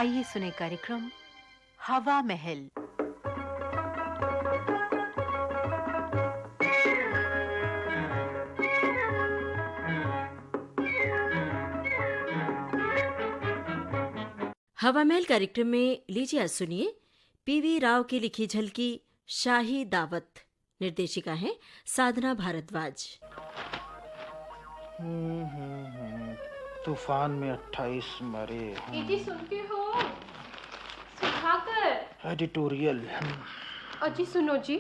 आइए सुने कार्यक्रम हवा महल। हवा महल कार्यक्रम में लीजिए आज सुनिए पीवी राव की लिखी झलकी शाही दावत। निर्देशिका हैं साधना भारद्वाज। तूफान में 28 मरे। जी सुनते हो सुधाकर? एडिटोरियल। अजी सुनो जी,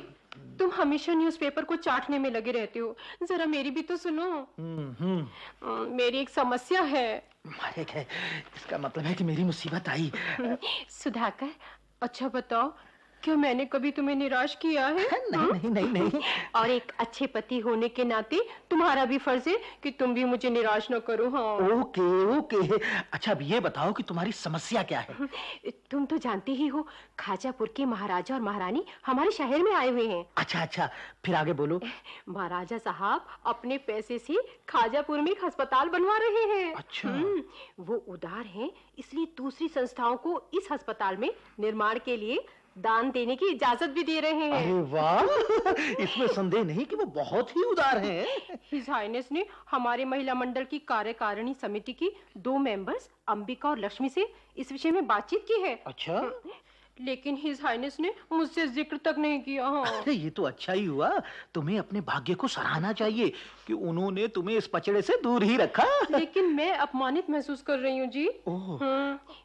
तुम हमेशा न्यूज़पेपर को चाटने में लगे रहते हो, जरा मेरी भी तो सुनो। मेरी एक समस्या है। इसका मतलब है कि मेरी मुसीबत आई। सुधाकर, अच्छा बताओ, क्या मैंने कभी तुम्हें निराश किया है? नहीं। और एक अच्छे पति होने के नाते तुम्हारा भी फर्ज है कि तुम भी मुझे निराश न करो। हाँ ओके। अच्छा अब ये बताओ कि तुम्हारी समस्या क्या है? तुम तो जानते ही हो, खाजापुर के महाराजा और महारानी हमारे शहर में आए हुए हैं। अच्छा, फिर आगे बोलो। महाराजा साहब अपने पैसे से खाजापुर में एक अस्पताल बनवा रहे हैं। अच्छा। वो उदार हैं, इसलिए दूसरी संस्थाओं को इस अस्पताल में निर्माण के लिए दान देने की इजाजत भी दे रहे हैं। अरे वाह, इसमें संदेह नहीं कि वो बहुत ही उदार हैं। हिज हाइनेस ने हमारे महिला मंडल की कार्यकारिणी समिति की 2 मेंबर्स अंबिका और लक्ष्मी से इस विषय में बातचीत की है। अच्छा। लेकिन हिज हाइनेस ने मुझसे जिक्र तक नहीं किया। अरे ये तो अच्छा ही हुआ। तुम्हें अपने भाग्य को सराहना चाहिए कि उन्होंने तुम्हें इस पचड़े से दूर ही रखा। लेकिन मैं अपमानित महसूस कर रही हूँ जी। ओह।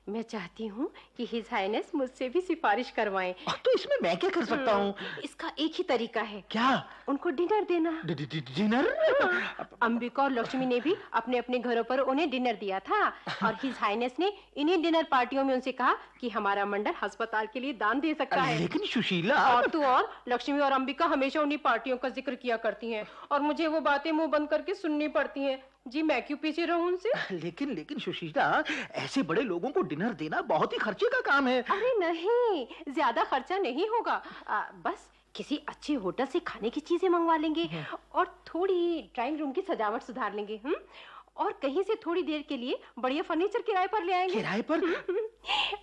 मैं चाहती हूँ कि हिज हाइनेस मुझसे भी सिफारिश करवाएं। तो इसमें मैं क्या कर सकता हूँ? इसका एक ही तरीका है। क्या? उनको डिनर देना। डिनर? अंबिका और लक्ष्मी ने भी अपने अपने घरों पर उन्हें डिनर दिया था और हिज हाइनेस ने इन्हीं डिनर पार्टियों में उनसे कहा कि हमारा मंडल अस्पताल के लिए दान दे सकता है। लेकिन सुशीला। और तो और लक्ष्मी और अंबिका हमेशा उन्हीं पार्टियों का जिक्र किया करती हैं और मुझे वो बातें मुंह बंद करके सुननी पड़ती हैं। जी मैं क्यों पीछे रहूं उनसे? लेकिन सुशीला, ऐसे बड़े लोगों को डिनर देना बहुत ही खर्चे का काम है। अरे नहीं, ज्यादा खर्चा नहीं होगा। बस किसी अच्छे होटल से खाने की चीजें मंगवा लेंगे और थोड़ी ड्राइंग रूम की सजावट सुधार लेंगे। और कहीं से थोड़ी देर के लिए बढ़िया फर्नीचर किराए पर ले आएंगे। किराए पर?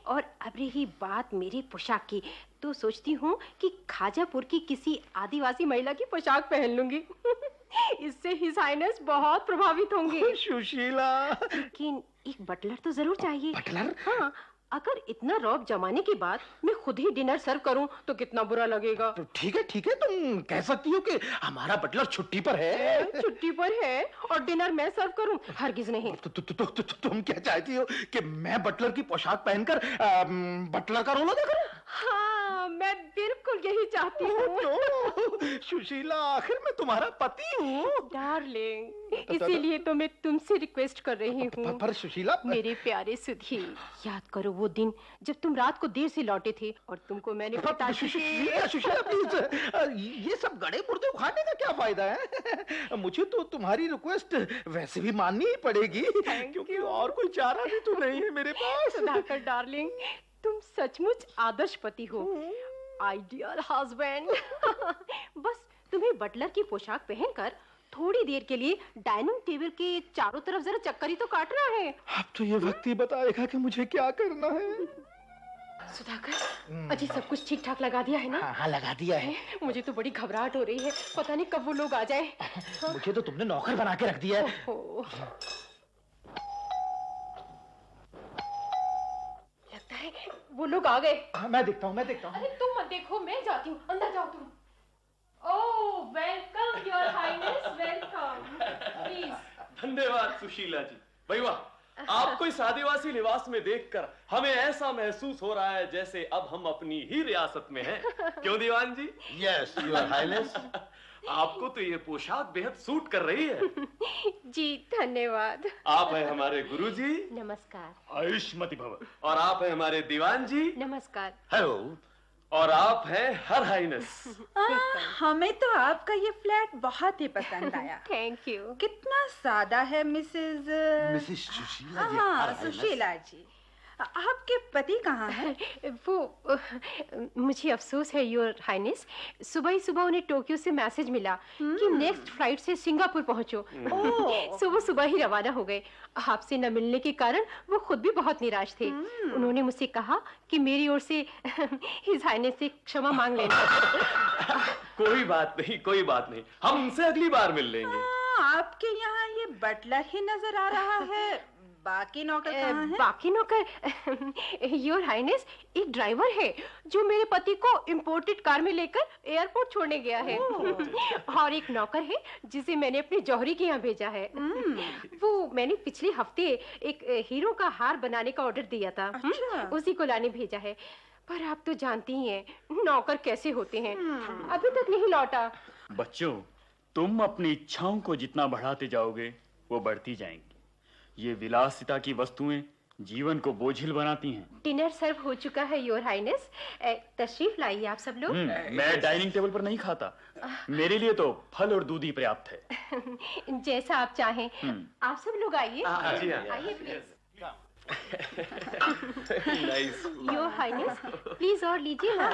और अब रही बात मेरी पोशाक की, तो सोचती हूँ कि खाजापुर की किसी आदिवासी महिला की पोशाक पहन लूंगी। इससे हिज हाइनेस बहुत प्रभावित होंगे। सुशीला। लेकिन एक बटलर तो जरूर चाहिए। बटलर? हाँ, अगर इतना रौब जमाने के बाद मैं खुद ही डिनर सर्व करूं तो कितना बुरा लगेगा। तो ठीक है, तुम कह सकती हो कि हमारा बटलर छुट्टी पर है। छुट्टी पर है और डिनर मैं सर्व करूं? हरगिज नहीं। तुम क्या चाहती हो कि मैं बटलर की पोशाक पहनकर बटलर का रोल अदा करूं? हाँ, मैं बिल्कुल यही चाहती हूँ। सुशीला, आखिर मैं तुम्हारा पति हूँ। डार्लिंग, इसीलिए तो मैं तुमसे रिक्वेस्ट कर रही हूँ। पर सुशीला। मेरे प्यारे सुधी, याद करो वो दिन जब तुम रात को देर से लौटे थे और तुमको मैंने सुशीला प्लीज, ये सब गड़े मुर्दे उखाड़ने का क्या फायदा है? मुझे तो तुम्हारी रिक्वेस्ट वैसे भी माननी ही पड़ेगी, क्योंकि और कोई चारा भी तो नहीं है मेरे पास। सुधाकर डार्लिंग, तुम सचमुच आदर्श पति हो, आइडियल हस्बैंड। बस तुम्हें बटलर की पोशाक पहनकर थोड़ी देर के लिए डाइनिंग टेबल के चारों तरफ जरा चक्कर ही तो काटना है। अब तो ये वक्त ही बताएगा कि मुझे क्या करना है। सुधाकर, अजी सब कुछ ठीक ठाक लगा दिया है ना? हाँ, लगा दिया है। मुझे तो बड़ी घबराहट हो रही है, पता नहीं कब वो लोग आ जाए। मुझे तो तुमने नौकर बना के रख दिया है। लगता है वो लोग आ गए। मैं देखता हूँ। अरे तुम मत देखो, मैं जाती हूँ, अंदर जाओ तुम। Oh, welcome your highness, welcome. Please. धन्यवाद सुशीला जी। भाई वाह, आपको इस आदिवासी लिबास में देखकर हमें ऐसा महसूस हो रहा है जैसे अब हम अपनी ही रियासत में हैं। क्यों दीवान जी? Yes your highness. आपको तो ये पोशाक बेहद सूट कर रही है। जी धन्यवाद। आप हैं हमारे गुरुजी। नमस्कार। आयुष्मती भव। और आप हैं हमारे दीवान जी। नमस्कार। हेलो। और आप हैं हर हाइनेस। हमें तो आपका ये फ्लैट बहुत ही पसंद आया। Thank you. कितना सादा है मिसेस सुशीला जी। हाँ, सुशीला जी। आपके पति कहाँ हैं? वो मुझे अफसोस है योर हाइनेस, सुबह ही सुबह उन्हें टोक्यो से मैसेज मिला कि नेक्स्ट फ्लाइट से सिंगापुर पहुंचो। सो वो सुबह ही रवाना हो गए। आपसे न मिलने के कारण वो खुद भी बहुत निराश थे। उन्होंने मुझसे कहा कि मेरी ओर से हिज हाइनेस से क्षमा मांग लेना। कोई बात नहीं, कोई बात नहीं, हम उनसे अगली बार मिल लेंगे। आपके यहाँ ये बटलर ही नजर आ रहा है, बाकी नौकर कहाँ हैं? बाकी नौकर योर हाइनेस, एक ड्राइवर है जो मेरे पति को इंपोर्टेड कार में लेकर एयरपोर्ट छोड़ने गया है। और एक नौकर है जिसे मैंने अपने जौहरी के यहाँ भेजा है। वो मैंने पिछले हफ्ते एक हीरो का हार बनाने का ऑर्डर दिया था। उसी को लाने भेजा है। पर आप तो जानती ही हैं नौकर कैसे होते हैं। अभी तक नहीं लौटा। बच्चों, तुम अपनी इच्छाओं को जितना बढ़ाते जाओगे वो बढ़ती जाएंगी। ये विलासिता की वस्तुएं जीवन को बोझिल बनाती हैं। डिनर सर्व हो चुका है योर हाइनेस, तशरीफ लाइए आप सब लोग। मैं डाइनिंग टेबल पर नहीं खाता, मेरे लिए तो फल और दूध ही पर्याप्त है। जैसा आप चाहें। आप सब लोग आइए। आइए please. Nice. Your highness, please और लीजिए ना।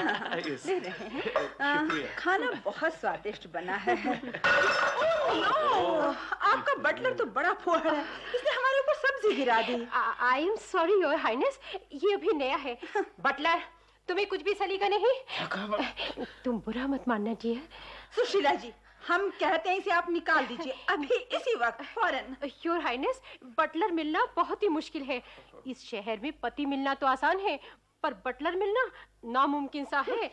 खाना बहुत स्वादिष्ट बना है। आपका बटलर तो बड़ा फुहड़ है, इसने हमारे ऊपर सब्जी गिरा दी। I am sorry your highness, ये अभी नया है। बटलर, तुम्हें कुछ भी सलीका नहीं? तुम बुरा मत मानना डियर। सुशीला जी, हम कहते हैं इसे आप निकाल दीजिए अभी, इसी वक्त, फौरन। योर हाइनेस, बटलर मिलना बहुत ही मुश्किल है। इस शहर में पति मिलना तो आसान है, पर बटलर मिलना नामुमकिन सा है।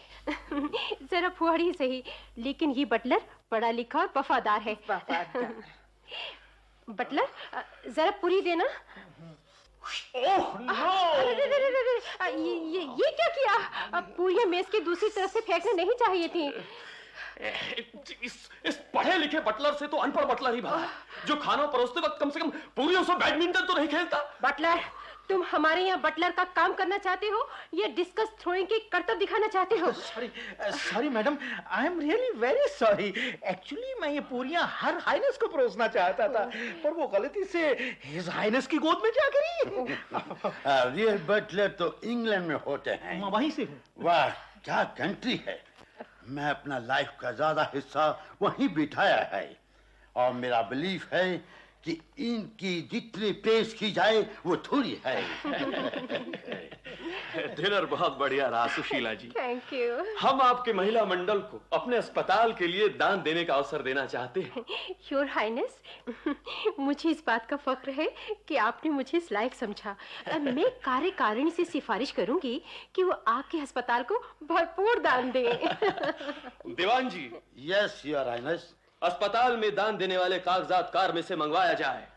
जरा फुहड़ ही सही, लेकिन ये बटलर पढ़ा लिखा और वफादार है। बटलर, जरा पूरी देना। Oh no! ये क्या किया? पूरी मेज की दूसरी तरफ से फेंकने नहीं चाहिए थी। इस पढ़े लिखे बटलर से तो अनपढ़ बटलर ही भला है, जो खाना परोसते वक्त कम से कम पूरी उसमें बैडमिंटन तो नहीं खेलता। बटलर, तुम हमारे यहाँ बटलर का काम करना चाहते हो या डिस्कस थ्रोइंग की करतब दिखाना चाहते हो? Sorry madam, I am really very sorry. Actually मैं ये पूरियां हर हाइनेस को परोसना चाहता था, पर वो गलती से हिज हाइनेस की गोद में जा गिरी। रियल बटलर तो इंग्लैंड में होते हैं। मैं वहीं से हूँ। वाह, क्या कंट्री है। मैं अपना लाइफ का ज्यादा हिस्सा वहीं बिताया है, और मेरा बिलीफ है कि इनकी जितनी पेश की जाए वो थोड़ी है। डिनर बहुत बढ़िया रहा सुशीला जी। Thank you. हम आपके महिला मंडल को अपने अस्पताल के लिए दान देने का अवसर देना चाहते हैं। योर हाइनेस, मुझे इस बात का फख्र है कि आपने मुझे इस लायक समझा। मैं कार्यकारिणी से सिफारिश करूंगी कि वो आपके अस्पताल को भरपूर दान दें। दीवान जी। Yes your highness. अस्पताल में दान देने वाले कागजात कार में से मंगवाया जाए।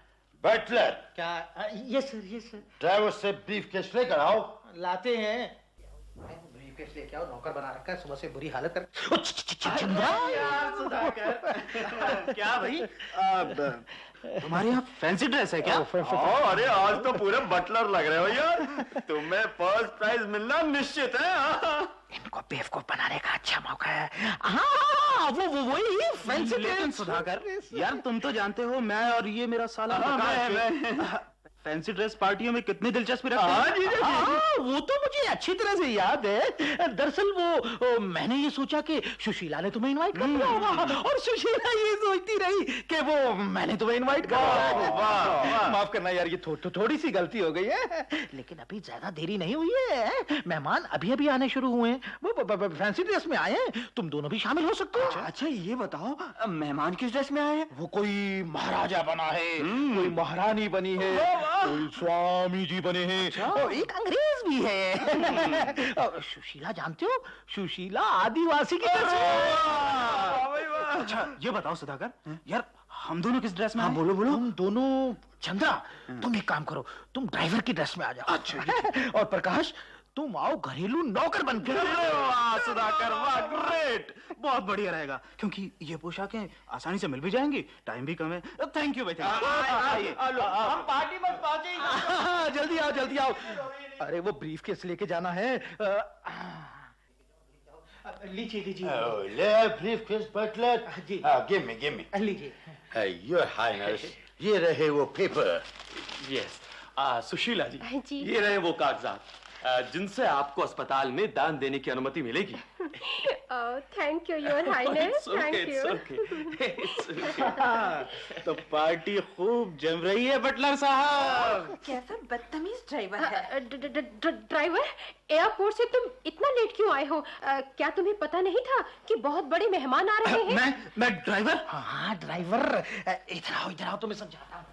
बटलर, क्या? Yes sir, yes sir. Driver से ब्रीफ केस लेकर आओ। लाते हैं। ब्रीफ केस लेके आओ, नौकर बना रखा है, सुबह से बुरी हालत कर। चंद्रा, क्या भाई, तुम्हारे यहाँ फैंसी ड्रेस है क्या? अरे आज तो पूरे बटलर लग रहे हो यार। तुम्हें फर्स्ट प्राइज मिलना निश्चित है। इनको बेवकूफ बनाने का अच्छा मौका है। हाँ, वही फैंसी ड्रेस। सुधाकर यार, तुम तो जानते हो मैं और ये मेरा साला प्रकाश फैंसी ड्रेस पार्टियों में कितनी दिलचस्पी रखते हैं। वो तो मुझे अच्छी तरह से याद है। दरअसल वो मैंने ये सोचा कि सुशीला ने तुम्हें इनवाइट कर दिया होगा, और सुशीला ये सोचती रही कि वो मैंने तुम्हें इनवाइट कर दिया। माफ करना यार, ये थोड़ी सी गलती हो गई है, लेकिन अभी ज्यादा देरी नहीं हुई है। मेहमान अभी अभी आने शुरू हुए हैं, वो फैंसी ड्रेस में आए हैं। तुम दोनों भी शामिल हो सकते हो। अच्छा, ये बताओ मेहमान किस ड्रेस में आए हैं? वो कोई महाराजा बना है, कोई महारानी बनी है, कोई स्वामी जी बने हैं, और एक अंग्रेज भी है। और सुशीला जानते हो, सुशीला आदिवासी की अच्छा, ये बताओ सुधाकर यार, हम दोनों किस ड्रेस में? हाँ, बोलो। तुम दोनों, चंद्रा तुम एक काम करो, तुम ड्राइवर की ड्रेस में आ जाओ। अच्छा। और प्रकाश, तुम आओ घरेलू नौकर बनकर। वाह सुधाकर, वाह, ग्रेट, बहुत बढ़िया रहेगा, क्योंकि ये पोशाकें आसानी से मिल भी जाएंगी, टाइम भी कम है। थैंक यू भाई। हम पार्टी में पहुंचे। जल्दी आओ। अरे वो ब्रीफ केस लेके जाना है। लीजिए। ले ब्रीफ केस बटलर। जी। Give me. लीजिए। योर हाइनेस, ये रहे वो पेपर। यस, सुशीला जी, जी। ये रहे वो कागजात जिनसे आपको अस्पताल में दान देने की अनुमति मिलेगी। Thank you your highness, thank you. तो पार्टी खूब जम रही है बटलर साहब। कैसा बदतमीज ड्राइवर है। ड्राइवर, एयरपोर्ट से तुम इतना लेट क्यों आए हो? क्या तुम्हें पता नहीं था कि बहुत बड़े मेहमान आ रहे हैं? मैं ड्राइवर? हाँ ड्राइवर, इधर आओ तुम्हें समझाता हूँ।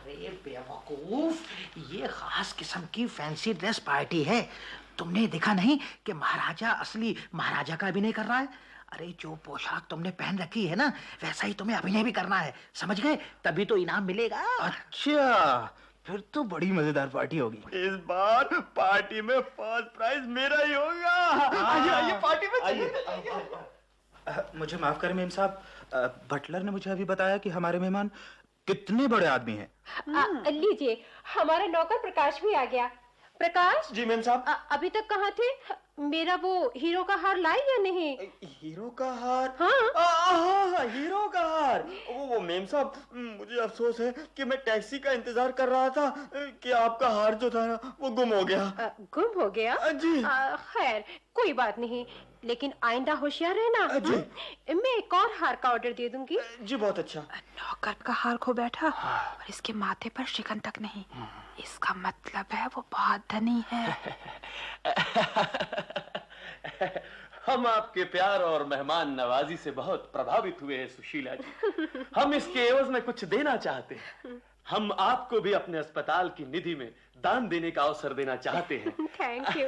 अरे बेवकूफ, ये खास किस्म की फैंसी ड्रेस पार्टी है। तुमने देखा नहीं कि महाराजा असली महाराजा का अभिनय कर रहा है? अरे जो पोशाक तुमने पहन रखी है ना, वैसा ही तुम्हें अभिनय भी करना है, समझ गए? तभी तो इनाम मिलेगा। अच्छा, फिर तो बड़ी मजेदार पार्टी होगी। इस बार पार्टी में फर्स्ट प्राइज मेरा ही होगा। आइए पार्टी में चलिए। मुझे माफ करें मेम साहब, बटलर ने मुझे अभी बताया कि हमारे मेहमान कितने बड़े आदमी हैं। लीजिए, हमारा नौकर प्रकाश भी आ गया। प्रकाश जी मेम साहब। अभी तक कहाँ थे? मेरा वो हीरो का हार लाए या नहीं? हीरो का हार? हाँ। हाँ, हीरो का हार। वो मेम साहब, मुझे अफसोस है कि मैं टैक्सी का इंतजार कर रहा था कि आपका हार जो था ना वो गुम हो गया। गुम हो गया? जी। खैर कोई बात नहीं, लेकिन आइंदा होशियार रहना। जी। मैं एक और हार का ऑर्डर दे दूंगी। जी बहुत अच्छा। नौकर का हार खो बैठा और इसके माथे पर शिकन तक नहीं। इसका मतलब है वो बहुत धनी है। हम आपके प्यार और मेहमान नवाजी से बहुत प्रभावित हुए हैं सुशीला जी। हम इसके एवज में कुछ देना चाहते हैं। हम आपको भी अपने अस्पताल की निधि में दान देने का अवसर देना चाहते हैं। Thank you.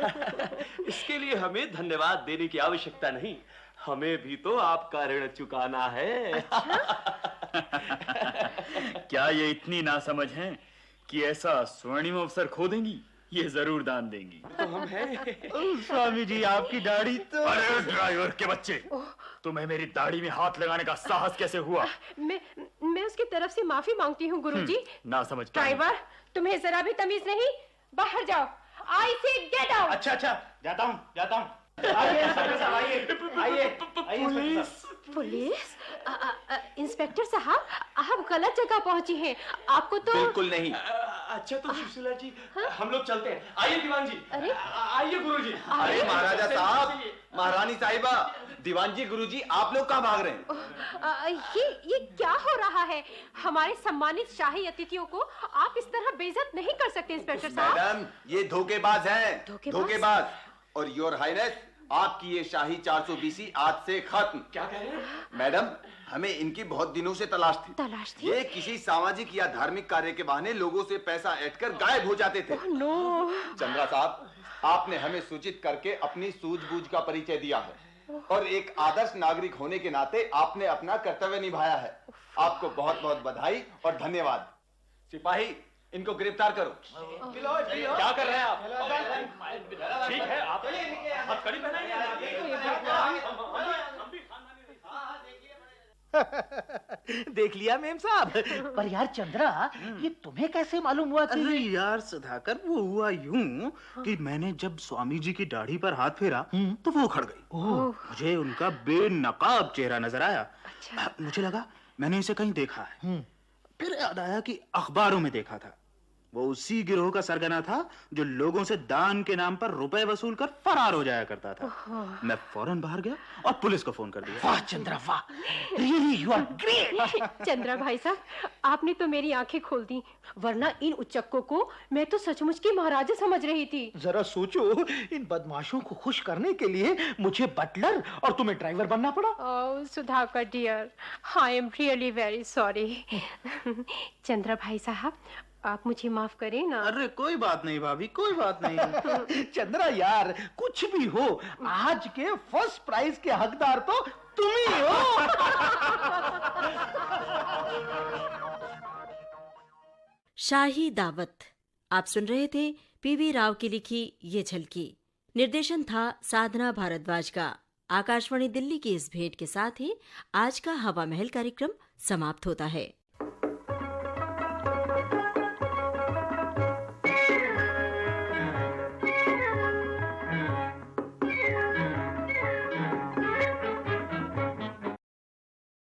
इसके लिए हमें धन्यवाद देने की आवश्यकता नहीं, हमें भी तो आपका ऋण चुकाना है। क्या ये इतनी नासमझ हैं कि ऐसा स्वर्णिम अवसर खो देंगी? ये जरूर दान देंगी। तो हम हैं। स्वामी जी, आपकी दाढ़ी तो... अरे ड्राइवर के बच्चे, तुम्हें मेरी दाढ़ी में हाथ लगाने का साहस कैसे हुआ? मैं उसकी तरफ से माफी मांगती हूँ गुरुजी। ना समझ। ड्राइवर, तुम्हें जरा भी तमीज नहीं? बाहर जाओ। आई से गेट आउट। अच्छा, जाता हूँ। आइए पुलिस? इंस्पेक्टर साहब, आप गलत जगह पहुंची हैं। आपको तो... बिल्कुल नहीं। अच्छा तो सुशीला जी, हम लोग चलते हैं। आइए दीवान जी। अरे आइए गुरुजी। अरे महाराजा साहब, महारानी साहिबा, दीवान जी, गुरुजी, आप लोग कहाँ भाग रहे हैं? ये क्या हो रहा है? हमारे सम्मानित शाही अतिथियों को आप इस तरह बेइज्जत नहीं कर सकते इंस्पेक्टर साहब। मैडम, ये धोखेबाज हैं। धोखेबाज? और योर हाइनेस, आपकी ये शाही 420 आज से खत्म। क्या कह रहे हैं? मैडम, हमें इनकी बहुत दिनों से तलाश थी। ये किसी सामाजिक या धार्मिक कार्य के बहाने लोगों से पैसा ऐंठ कर गायब हो जाते थे। नो। चंद्रा साहब, आपने हमें सूचित करके अपनी सूझबूझ का परिचय दिया है और एक आदर्श नागरिक होने के नाते आपने अपना कर्तव्य निभाया है। आपको बहुत बहुत बधाई और धन्यवाद। सिपाही, इनको गिरफ्तार करो। क्या कर रहे हैं आप? ठीक है, आप हथकड़ी पहनाइए। देख लिया मेम साहब। पर यार चंद्रा, ये तुम्हें कैसे मालूम हुआ कि... अरे यार सुधाकर, वो हुआ यूं कि मैंने जब स्वामी जी की दाढ़ी पर हाथ फेरा तो वो उखड़ गई। मुझे उनका बेनकाब चेहरा नजर आया। अच्छा। मुझे लगा मैंने इसे कहीं देखा है। फिर याद आया कि अखबारों में देखा था। वो उसी गिरोह का सरगना था जो लोगों से दान के नाम पर रुपए वसूल कर फरार हो जाया करता था। मैं फौरन बाहर गया और पुलिस को फोन कर दिया। वाह चंद्रा, वाह, really you are great. Chandra भाई साहब, आपने तो मेरी आंखें खोल दी, वरना इन उच्चक्कों को मैं तो सचमुच की महाराजा समझ रही थी। जरा सोचो, इन बदमाशों को खुश करने के लिए मुझे बटलर और तुम्हें ड्राइवर बनना पड़ा। Oh Sudhakar dear, I am really very sorry. Chandra भाई साहब, आप मुझे माफ करें ना। अरे कोई बात नहीं भाभी, कोई बात नहीं। चंद्रा यार, कुछ भी हो, आज के फर्स्ट प्राइज के हकदार तो तुम ही हो। शाही दावत। आप सुन रहे थे पीवी राव की लिखी ये झलकी। निर्देशन था साधना भारद्वाज का। आकाशवाणी दिल्ली की इस भेंट के साथ ही आज का हवा महल कार्यक्रम समाप्त होता है।